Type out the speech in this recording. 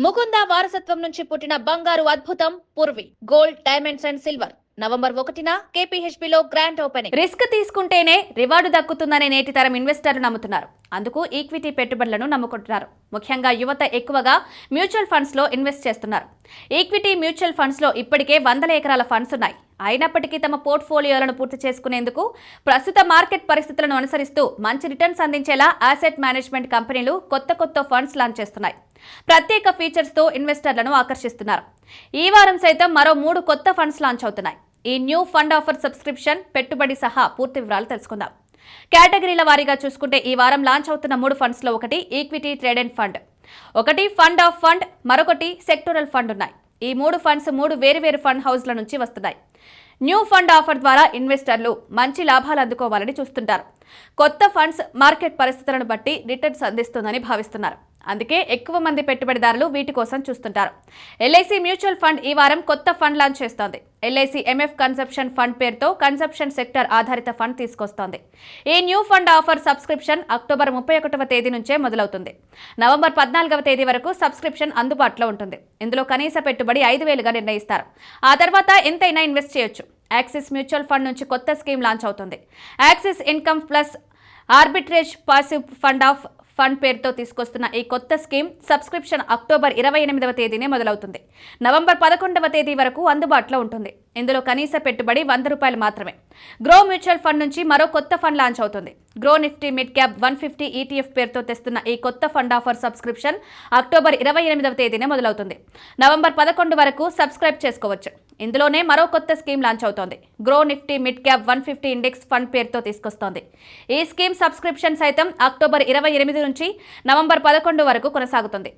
ముకుంద వారసత్వం నుంచి పుట్టిన బంగారు అద్భుతం Purvi gold diamonds and silver November 1న కేపీహెచ్బీలో గ్రాండ్ ఓపెనింగ్. రిస్క్ తీసుకుంటేనే రివార్డు దక్కుతుందనే నేటి తరం ఇన్వెస్టర్లు నమ్ముతున్నారు. అందుకు ఈక్విటీ పెట్టుబడులను నమ్ముకుంటున్నారు. ముఖ్యంగా యువత ఎక్కువగా మ్యూచువల్ ఫండ్స్ లో ఇన్వెస్ట్ చేస్తున్నారు. ఈక్విటీ మ్యూచువల్ ఫండ్స్ లో ఇప్పటికే 100 ఎకరాల ఫండ్స్ ఉన్నాయి. అయినప్పటికీ తమ పోర్ట్ఫోలియోలను పూర్తి చేసుకునేందుకు ప్రస్తుత మార్కెట్ పరిస్థితులను అనుసరిస్తూ మంచి రిటర్న్స్ అందించేలా అసెట్ మేనేజ్మెంట్ కంపెనీలు కొత్త ఫండ్స్ లాంచ్ చేస్తున్నాయి. ప్రత్యేక ఫీచర్స్ తో ఇన్వెస్టర్లను ఆకర్షిస్తున్నారు. ఈ వారం సైతం మరో 3 కొత్త ఫండ్స్ లాంచ్ అవుతున్నాయి. ఈ న్యూ ఫండ్ ఆఫర్ సబ్స్క్రిప్షన్ పెట్టుబడి సహా పూర్తి వివరాలు తెలుసుకుందాం. కేటగిరీల వారీగా చూసుకుంటే ఈ వారం లాంచ్ అవుతున్న 3 ఫండ్స్ లో ఒకటి ఈక్విటీ ట్రేడెడ్ ఫండ్, ఒకటి ఫండ్ ఆఫ్ ఫండ్, మరొకటి సెక్టోరల్ ఫండ్ ఉన్నాయి. ఈ 3 ఫండ్స్ 3 వేరువేరు ఫండ్ హౌస్ల నుంచి వస్తున్నాయి. న్యూ ఫండ్ ఆఫర్ ద్వారా ఇన్వెస్టర్లు మంచి లాభాలు అందుకోవాలని చూస్తుంటారు. కొత్త ఫండ్స్ మార్కెట్ పరిస్థితులను బట్టి రిటర్న్స్ అందిస్తుందని భావిస్తున్నారు. అందుకే ఎక్కువ మంది పెట్టుబడిదారులు వీటి కోసం చూస్తుంటారు. ఎల్ఐసి మ్యూచువల్ ఫండ్ ఈ వారం కొత్త ఫండ్ లాంచ్ చేస్తోంది. ఎల్ఐసి ఎంఎఫ్ కన్సెప్షన్ ఫండ్ పేరుతో కన్సెప్షన్ సెక్టర్ ఆధారిత ఫండ్ తీసుకొస్తోంది. ఈ new fund offer subscription October 31వ తేదీ నుంచే మొదలవుతుంది. నవంబర్ 14వ తేదీ వరకు సబ్స్క్రిప్షన్ అందుబాటులో ఉంటుంది. ఇందులో కనీస పెట్టుబడి 5,000గా నిర్ణయిస్తారు. ఆ తర్వాత ఎంతైనా ఇన్వెస్ట్ చేయొచ్చు. యాక్సిస్ మ్యూచువల్ ఫండ్ నుంచి కొత్త స్కీమ్ లాంచ్ అవుతుంది. Axis income plus arbitrage passive fund of fund పేరుతో తీసుకొస్తున్న ఈ కొత్త స్కీమ్ సబ్స్క్రిప్షన్ అక్టోబర్ 28వ తేదీనే మొదలవుతుంది. నవంబర్ 11వ తేదీ వరకు అందుబాటులో ఉంటుంది. ఇందులో కనీస పెట్టుబడి ₹100 మాత్రమే. గ్రో మ్యూచువల్ ఫండ్ నుంచి మరో కొత్త ఫండ్ లాంచ్ అవుతుంది. Grow Nifty mid cap 150 ETF పేరుతో తెస్తున్న ఈ కొత్త ఫండ్ ఆఫర్ సబ్స్క్రిప్షన్ అక్టోబర్ 28వ తేదీనే మొదలవుతుంది. నవంబర్ 11 వరకు సబ్స్క్రైబ్ చేసుకోవచ్చు. ఇందులోనే మరో కొత్త స్కీమ్ లాంచ్ అవుతోంది. Grow Nifty mid cap 150 index fund పేరుతో తీసుకొస్తోంది. ఈ స్కీమ్ సబ్స్క్రిప్షన్ సైతం అక్టోబర్ 28 నుంచి నవంబర్ 11 వరకు కొనసాగుతుంది.